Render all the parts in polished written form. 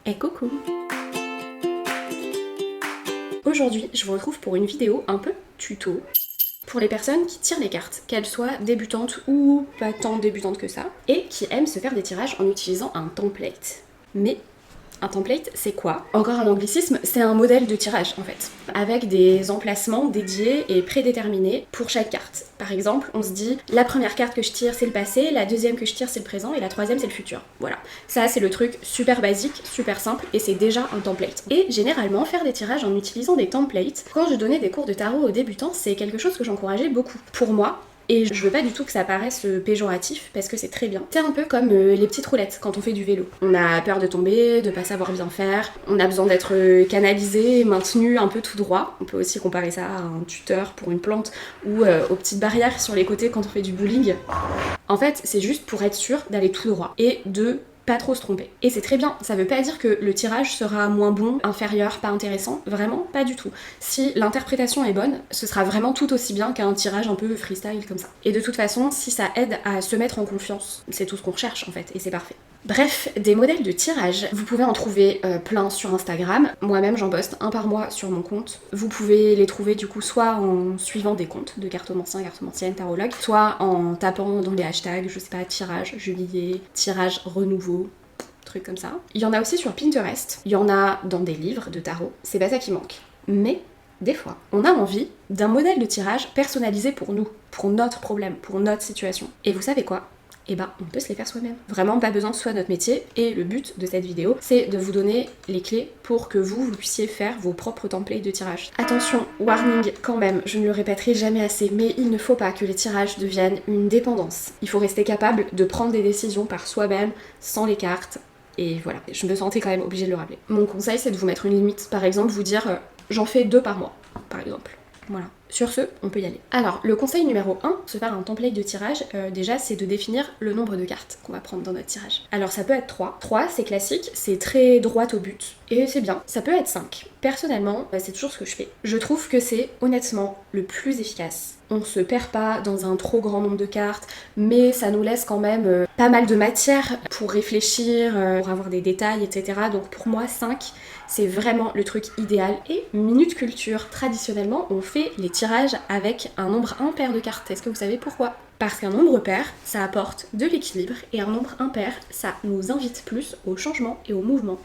Et coucou! Aujourd'hui, je vous retrouve pour une vidéo un peu tuto pour les personnes qui tirent les cartes, qu'elles soient débutantes ou pas tant débutantes que ça, et qui aiment se faire des tirages en utilisant un template. Mais un template, c'est quoi? Encore un anglicisme, c'est un modèle de tirage en fait, avec des emplacements dédiés et prédéterminés pour chaque carte. Par exemple, on se dit, la première carte que je tire c'est le passé, la deuxième que je tire c'est le présent, et la troisième c'est le futur. Voilà. Ça c'est le truc super basique, super simple, et c'est déjà un template. Et généralement, faire des tirages en utilisant des templates, quand je donnais des cours de tarot aux débutants, c'est quelque chose que j'encourageais beaucoup. Pour moi, et je veux pas du tout que ça paraisse péjoratif, parce que c'est très bien. C'est un peu comme les petites roulettes quand on fait du vélo. On a peur de tomber, de pas savoir bien faire, on a besoin d'être canalisé, maintenu un peu tout droit. On peut aussi comparer ça à un tuteur pour une plante, ou aux petites barrières sur les côtés quand on fait du bowling. En fait, c'est juste pour être sûr d'aller tout droit, et de pas trop se tromper. Et c'est très bien, ça veut pas dire que le tirage sera moins bon, inférieur, pas intéressant, vraiment pas du tout. Si l'interprétation est bonne, ce sera vraiment tout aussi bien qu'un tirage un peu freestyle comme ça. Et de toute façon, si ça aide à se mettre en confiance, c'est tout ce qu'on recherche en fait, et c'est parfait. Bref, des modèles de tirage, vous pouvez en trouver plein sur Instagram. Moi-même, j'en poste un par mois sur mon compte. Vous pouvez les trouver du coup soit en suivant des comptes de cartomanciens, cartomanciennes, tarologues, soit en tapant dans les hashtags, je sais pas, tirage juillet, tirage renouveau, trucs comme ça. Il y en a aussi sur Pinterest, il y en a dans des livres de tarot, c'est pas ça qui manque. Mais des fois, on a envie d'un modèle de tirage personnalisé pour nous, pour notre problème, pour notre situation. Et vous savez quoi ? Eh ben, on peut se les faire soi-même. Vraiment pas besoin que ce soit notre métier, et le but de cette vidéo, c'est de vous donner les clés pour que vous puissiez faire vos propres templates de tirage. Attention, warning quand même, je ne le répéterai jamais assez, mais il ne faut pas que les tirages deviennent une dépendance. Il faut rester capable de prendre des décisions par soi-même, sans les cartes, et voilà. Je me sentais quand même obligée de le rappeler. Mon conseil, c'est de vous mettre une limite. Par exemple, vous dire, j'en fais 2 par mois, par exemple. Voilà. Sur ce, on peut y aller. Alors, le conseil numéro 1, se faire un template de tirage, déjà, c'est de définir le nombre de cartes qu'on va prendre dans notre tirage. Alors, ça peut être 3. 3, c'est classique, c'est très droit au but, et c'est bien. Ça peut être 5. Personnellement, c'est toujours ce que je fais. Je trouve que c'est, honnêtement, le plus efficace. On se perd pas dans un trop grand nombre de cartes, mais ça nous laisse quand même pas mal de matière pour réfléchir, pour avoir des détails, etc. Donc pour moi, 5, c'est vraiment le truc idéal. Et Minute Culture, traditionnellement, on fait les tirages avec un nombre impair de cartes. Est-ce que vous savez pourquoi ? Parce qu'un nombre pair, ça apporte de l'équilibre, et un nombre impair, ça nous invite plus au changement et au mouvement.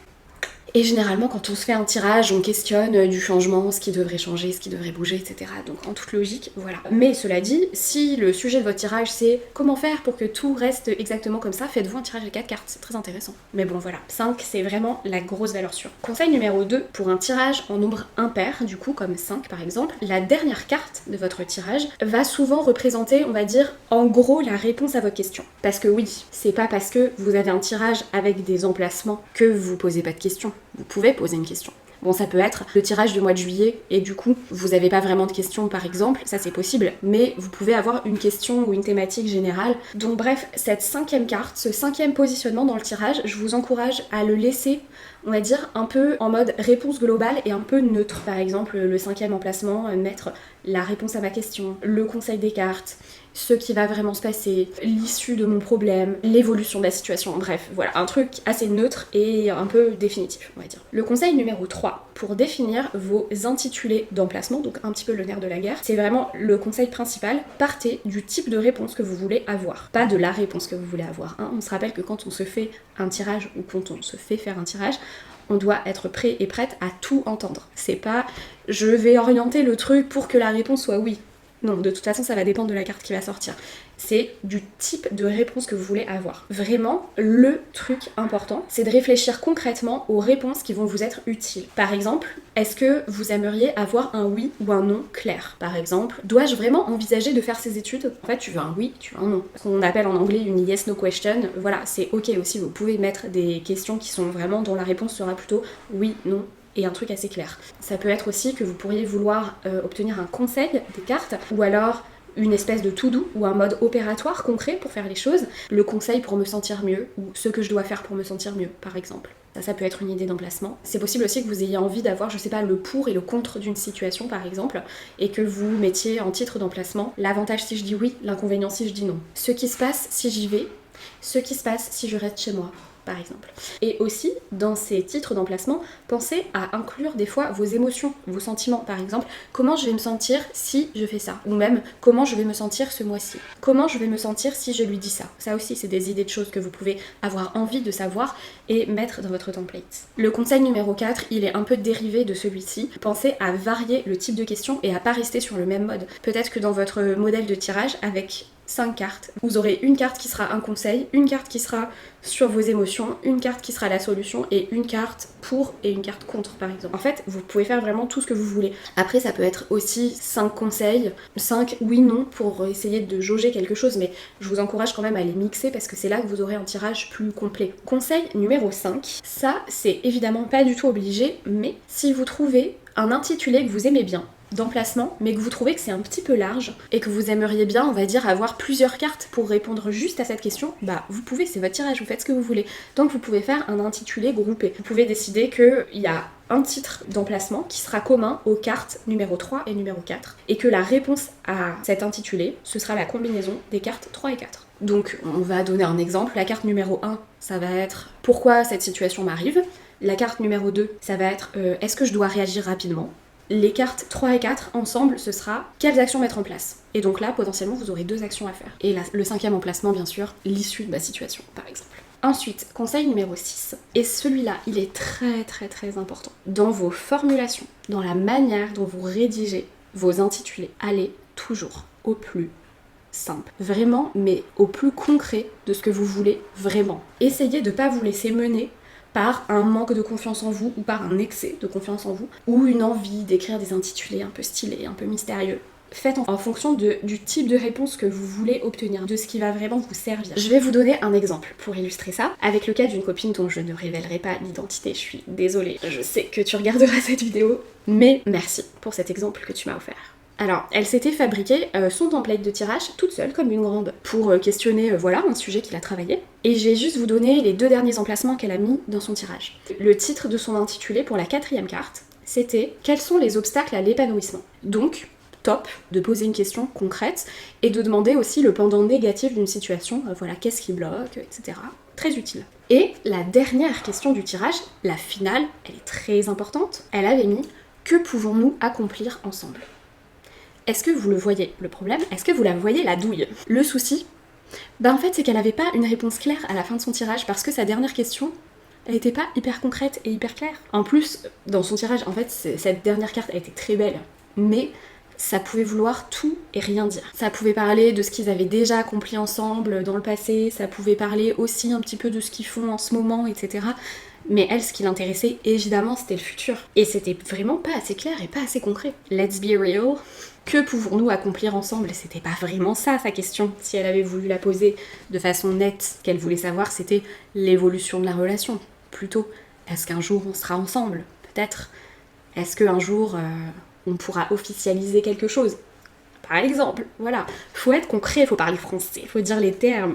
Et généralement, quand on se fait un tirage, on questionne du changement, ce qui devrait changer, ce qui devrait bouger, etc. Donc en toute logique, voilà. Mais cela dit, si le sujet de votre tirage c'est comment faire pour que tout reste exactement comme ça, faites-vous un tirage à 4 cartes, c'est très intéressant. Mais bon voilà, 5 c'est vraiment la grosse valeur sûre. Conseil numéro 2, pour un tirage en nombre impair, du coup comme 5 par exemple, la dernière carte de votre tirage va souvent représenter, on va dire, en gros la réponse à votre question. Parce que oui, c'est pas parce que vous avez un tirage avec des emplacements que vous posez pas de questions. Vous pouvez poser une question. Bon, ça peut être le tirage du mois de juillet et du coup, vous n'avez pas vraiment de questions par exemple, ça c'est possible, mais vous pouvez avoir une question ou une thématique générale. Donc bref, cette 5e carte, ce 5e positionnement dans le tirage, je vous encourage à le laisser, on va dire, un peu en mode réponse globale et un peu neutre. Par exemple, le 5e emplacement, mettre la réponse à ma question, le conseil des cartes, ce qui va vraiment se passer, l'issue de mon problème, l'évolution de la situation, bref, voilà, un truc assez neutre et un peu définitif, on va dire. Le conseil numéro 3, pour définir vos intitulés d'emplacement, donc un petit peu le nerf de la guerre, c'est vraiment le conseil principal, partez du type de réponse que vous voulez avoir, pas de la réponse que vous voulez avoir, hein. On se rappelle que quand on se fait un tirage, ou quand on se fait faire un tirage, on doit être prêt et prête à tout entendre. C'est pas « je vais orienter le truc pour que la réponse soit oui ». Non, de toute façon, ça va dépendre de la carte qui va sortir. C'est du type de réponse que vous voulez avoir. Vraiment, le truc important, c'est de réfléchir concrètement aux réponses qui vont vous être utiles. Par exemple, est-ce que vous aimeriez avoir un oui ou un non clair ? Par exemple, dois-je vraiment envisager de faire ces études ? En fait, tu veux un oui, tu veux un non. Ce qu'on appelle en anglais une yes-no question. Voilà, c'est ok aussi, vous pouvez mettre des questions qui sont vraiment dont la réponse sera plutôt oui, non, et un truc assez clair. Ça peut être aussi que vous pourriez vouloir obtenir un conseil des cartes, ou alors une espèce de to-do ou un mode opératoire concret pour faire les choses, le conseil pour me sentir mieux, ou ce que je dois faire pour me sentir mieux, par exemple. Ça peut être une idée d'emplacement. C'est possible aussi que vous ayez envie d'avoir, je sais pas, le pour et le contre d'une situation, par exemple, et que vous mettiez en titre d'emplacement l'avantage si je dis oui, l'inconvénient si je dis non. Ce qui se passe si j'y vais, ce qui se passe si je reste chez moi. par exemple. Et aussi, dans ces titres d'emplacement, pensez à inclure des fois vos émotions, vos sentiments. Par exemple, comment je vais me sentir si je fais ça? Ou même, comment je vais me sentir ce mois-ci? Comment je vais me sentir si je lui dis ça? Ça aussi, c'est des idées de choses que vous pouvez avoir envie de savoir et mettre dans votre template. Le conseil numéro 4, il est un peu dérivé de celui-ci. Pensez à varier le type de question et à pas rester sur le même mode. Peut-être que dans votre modèle de tirage, avec 5 cartes, vous aurez une carte qui sera un conseil, une carte qui sera sur vos émotions, une carte qui sera la solution et une carte pour et une carte contre par exemple. En fait, vous pouvez faire vraiment tout ce que vous voulez. Après, ça peut être aussi 5 conseils, 5 oui-non pour essayer de jauger quelque chose, mais je vous encourage quand même à les mixer parce que c'est là que vous aurez un tirage plus complet. Conseil numéro 5, ça c'est évidemment pas du tout obligé, mais si vous trouvez un intitulé que vous aimez bien, d'emplacement, mais que vous trouvez que c'est un petit peu large et que vous aimeriez bien, on va dire, avoir plusieurs cartes pour répondre juste à cette question, bah vous pouvez, c'est votre tirage, vous faites ce que vous voulez. Donc vous pouvez faire un intitulé groupé. Vous pouvez décider qu'il y a un titre d'emplacement qui sera commun aux cartes numéro 3 et numéro 4 et que la réponse à cet intitulé, ce sera la combinaison des cartes 3 et 4. Donc on va donner un exemple, la carte numéro 1, ça va être « Pourquoi cette situation m'arrive ?» La carte numéro 2, ça va être « Est-ce que je dois réagir rapidement ?» Les cartes 3 et 4 ensemble, ce sera quelles actions mettre en place. Et donc là, potentiellement, vous aurez 2 actions à faire. Et là, le 5e emplacement, bien sûr, l'issue de la situation, par exemple. Ensuite, conseil numéro 6. Et celui-là, il est très très très important. Dans vos formulations, dans la manière dont vous rédigez vos intitulés, allez toujours au plus simple. Vraiment, mais au plus concret de ce que vous voulez vraiment. Essayez de ne pas vous laisser mener par un manque de confiance en vous ou par un excès de confiance en vous ou une envie d'écrire des intitulés un peu stylés, un peu mystérieux. Faites en fonction du type de réponse que vous voulez obtenir, de ce qui va vraiment vous servir. Je vais vous donner un exemple pour illustrer ça, avec le cas d'une copine dont je ne révélerai pas l'identité, je suis désolée, je sais que tu regarderas cette vidéo, mais merci pour cet exemple que tu m'as offert. Alors, elle s'était fabriqué son template de tirage toute seule, comme une grande, pour questionner voilà, un sujet qu'il a travaillé. Et je vais juste vous donner les 2 derniers emplacements qu'elle a mis dans son tirage. Le titre de son intitulé pour la 4e carte, c'était « Quels sont les obstacles à l'épanouissement ?» Donc, top de poser une question concrète et de demander aussi le pendant négatif d'une situation, voilà, qu'est-ce qui bloque, etc. Très utile. Et la dernière question du tirage, la finale, elle est très importante, elle avait mis « Que pouvons-nous accomplir ensemble ?» Est-ce que vous le voyez, le problème? Est-ce que vous la voyez, la douille? Le souci, en fait, c'est qu'elle n'avait pas une réponse claire à la fin de son tirage, parce que sa dernière question, elle n'était pas hyper concrète et hyper claire. En plus, dans son tirage, en fait, cette dernière carte, elle était très belle, mais ça pouvait vouloir tout et rien dire. Ça pouvait parler de ce qu'ils avaient déjà accompli ensemble dans le passé, ça pouvait parler aussi un petit peu de ce qu'ils font en ce moment, etc. Mais elle, ce qui l'intéressait, évidemment, c'était le futur. Et c'était vraiment pas assez clair et pas assez concret. Let's be real. Que pouvons-nous accomplir ensemble? C'était pas vraiment ça, sa question. Si elle avait voulu la poser de façon nette, ce qu'elle voulait savoir, c'était l'évolution de la relation. Plutôt, est-ce qu'un jour on sera ensemble? Peut-être. Est-ce qu'un jour on pourra officialiser quelque chose? Par exemple, voilà. Faut être concret, faut parler français, faut dire les termes.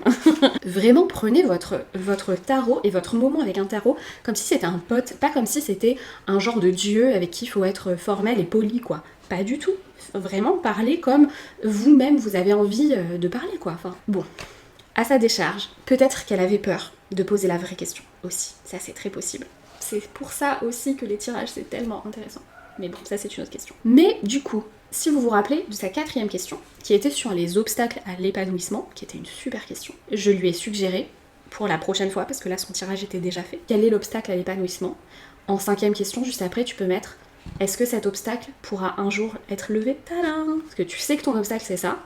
Vraiment, prenez votre tarot et votre moment avec un tarot comme si c'était un pote, pas comme si c'était un genre de dieu avec qui il faut être formel et poli, quoi. Pas du tout. Vraiment parler comme vous-même vous avez envie de parler, quoi. Enfin, bon. À sa décharge, peut-être qu'elle avait peur de poser la vraie question aussi. Ça, c'est très possible. C'est pour ça aussi que les tirages, c'est tellement intéressant. Mais bon, ça, c'est une autre question. Mais du coup, si vous vous rappelez de sa 4e question, qui était sur les obstacles à l'épanouissement, qui était une super question, je lui ai suggéré, pour la prochaine fois, parce que là son tirage était déjà fait, quel est l'obstacle à l'épanouissement? En 5e question, juste après, tu peux mettre « Est-ce que cet obstacle pourra un jour être levé ?» Tadam! Parce que tu sais que ton obstacle c'est ça.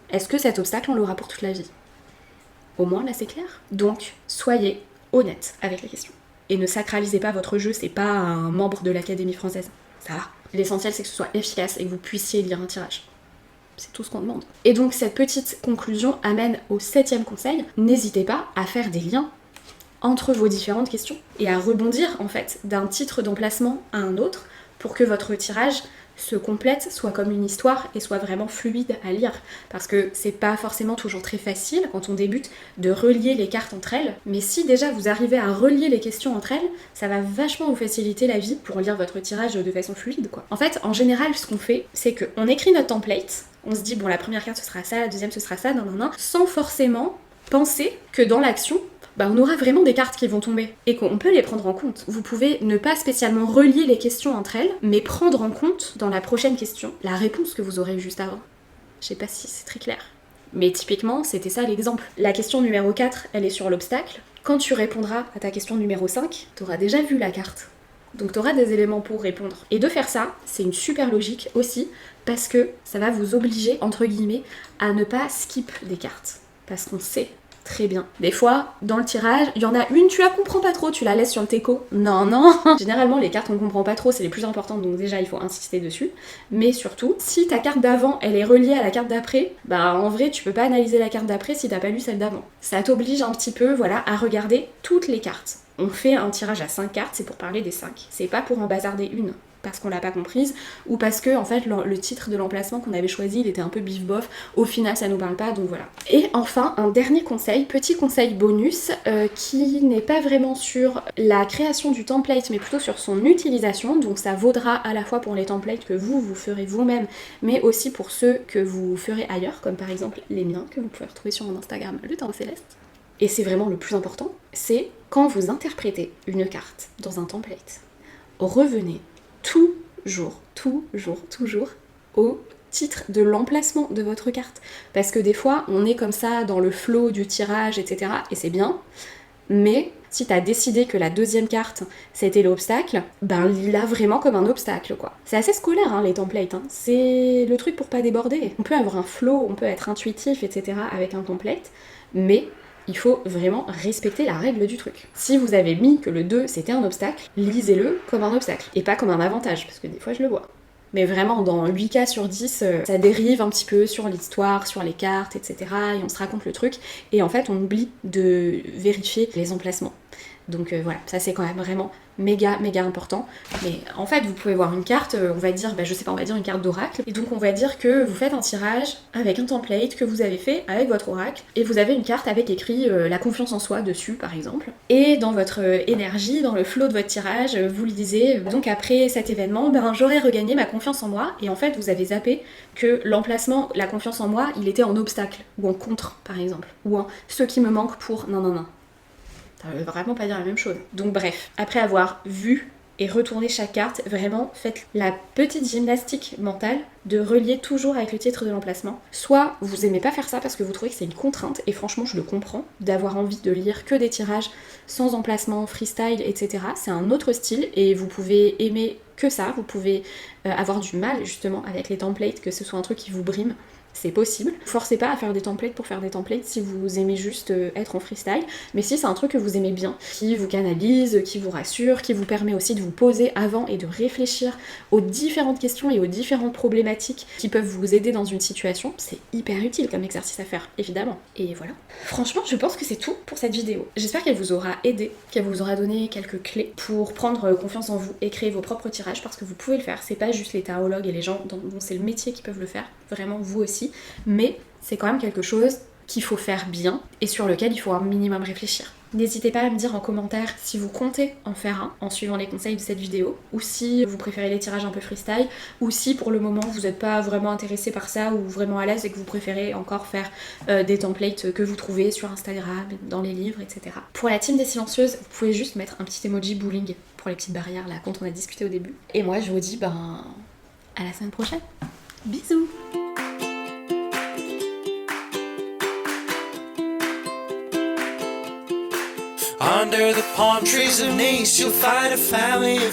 Est-ce que cet obstacle on l'aura pour toute la vie? Au moins là c'est clair. Donc, soyez honnête avec les questions. Et ne sacralisez pas votre jeu, c'est pas un membre de l'Académie française. Ça va. L'essentiel, c'est que ce soit efficace et que vous puissiez lire un tirage. C'est tout ce qu'on demande. Et donc, cette petite conclusion amène au 7e conseil. N'hésitez pas à faire des liens entre vos différentes questions et à rebondir, en fait, d'un titre d'emplacement à un autre pour que votre tirage se complète, soit comme une histoire et soit vraiment fluide à lire. Parce que c'est pas forcément toujours très facile quand on débute de relier les cartes entre elles, mais si déjà vous arrivez à relier les questions entre elles, ça va vachement vous faciliter la vie pour lire votre tirage de façon fluide, quoi. En fait, en général, ce qu'on fait, c'est qu'on écrit notre template, on se dit bon, la première carte ce sera ça, la deuxième ce sera ça, non, sans forcément penser que dans l'action, bah on aura vraiment des cartes qui vont tomber et qu'on peut les prendre en compte. Vous pouvez ne pas spécialement relier les questions entre elles, mais prendre en compte dans la prochaine question la réponse que vous aurez eue juste avant. Je sais pas si c'est très clair. Mais typiquement, c'était ça l'exemple. La question numéro 4, elle est sur l'obstacle. Quand tu répondras à ta question numéro 5, t'auras déjà vu la carte. Donc t'auras des éléments pour répondre. Et de faire ça, c'est une super logique aussi, parce que ça va vous obliger, entre guillemets, à ne pas skip des cartes. Parce qu'on sait très bien. Des fois, dans le tirage, il y en a une, tu la comprends pas trop, tu la laisses sur le teco. Non. Généralement, les cartes qu'on comprend pas trop, c'est les plus importantes, donc déjà, il faut insister dessus. Mais surtout, si ta carte d'avant, elle est reliée à la carte d'après, bah en vrai, tu peux pas analyser la carte d'après si t'as pas lu celle d'avant. Ça t'oblige un petit peu, voilà, à regarder toutes les cartes. On fait un tirage à 5 cartes, c'est pour parler des 5. C'est pas pour en bazarder une, parce qu'on l'a pas comprise, ou parce que en fait le titre de l'emplacement qu'on avait choisi, il était un peu bif-bof, au final ça nous parle pas, donc voilà. Et enfin, un dernier conseil, petit conseil bonus, qui n'est pas vraiment sur la création du template, mais plutôt sur son utilisation, donc ça vaudra à la fois pour les templates que vous ferez vous-même, mais aussi pour ceux que vous ferez ailleurs, comme par exemple les miens, que vous pouvez retrouver sur mon Instagram, le Tarot Céleste. Et c'est vraiment le plus important, c'est quand vous interprétez une carte dans un template, revenez toujours au titre de l'emplacement de votre carte. Parce que des fois, on est comme ça dans le flow du tirage, etc. Et c'est bien, mais si t'as décidé que la deuxième carte, c'était l'obstacle, ben lis-la vraiment comme un obstacle, quoi. C'est assez scolaire, hein, les templates, hein. C'est le truc pour pas déborder. On peut avoir un flow, on peut être intuitif, etc. avec un template, mais il faut vraiment respecter la règle du truc. Si vous avez mis que le 2 c'était un obstacle, lisez-le comme un obstacle, et pas comme un avantage, parce que des fois je le vois. Mais vraiment, dans 8 cas sur 10, ça dérive un petit peu sur l'histoire, sur les cartes, etc. Et on se raconte le truc, et en fait on oublie de vérifier les emplacements. Donc voilà, ça c'est quand même vraiment méga important. Mais en fait, vous pouvez voir une carte, on va dire, je sais pas, on va dire une carte d'oracle. Et donc on va dire que vous faites un tirage avec un template que vous avez fait avec votre oracle. Et vous avez une carte avec écrit la confiance en soi dessus, par exemple. Et dans votre énergie, dans le flow de votre tirage, vous lisez, donc après cet événement, j'aurais regagné ma confiance en moi. Et en fait, vous avez zappé que l'emplacement, la confiance en moi, il était en obstacle, ou en contre, par exemple. Ou en ce qui me manque pour non. Ça veut vraiment pas dire la même chose. Donc bref, après avoir vu et retourné chaque carte, vraiment faites la petite gymnastique mentale de relier toujours avec le titre de l'emplacement. Soit vous aimez pas faire ça parce que vous trouvez que c'est une contrainte, et franchement je le comprends, d'avoir envie de lire que des tirages sans emplacement, freestyle, etc. C'est un autre style et vous pouvez aimer que ça, vous pouvez avoir du mal justement avec les templates, que ce soit un truc qui vous brime. C'est possible. Forcez pas à faire des templates pour faire des templates si vous aimez juste être en freestyle, mais si c'est un truc que vous aimez bien, qui vous canalise, qui vous rassure, qui vous permet aussi de vous poser avant et de réfléchir aux différentes questions et aux différentes problématiques qui peuvent vous aider dans une situation, c'est hyper utile comme exercice à faire, évidemment. Et voilà. Franchement, je pense que c'est tout pour cette vidéo. J'espère qu'elle vous aura aidé, qu'elle vous aura donné quelques clés pour prendre confiance en vous et créer vos propres tirages, parce que vous pouvez le faire. C'est pas juste les tarologues et les gens dont c'est le métier qui peuvent le faire, vraiment vous aussi. Mais c'est quand même quelque chose qu'il faut faire bien et sur lequel il faut un minimum réfléchir. N'hésitez pas à me dire en commentaire si vous comptez en faire un en suivant les conseils de cette vidéo, ou si vous préférez les tirages un peu freestyle, ou si pour le moment vous n'êtes pas vraiment intéressé par ça ou vraiment à l'aise et que vous préférez encore faire des templates que vous trouvez sur Instagram, dans les livres, etc. Pour la team des silencieuses, vous pouvez juste mettre un petit emoji bowling pour les petites barrières là quand on a discuté au début. Et moi je vous dis à la semaine prochaine. Bisous. Under the palm trees of Nice, you'll find a family of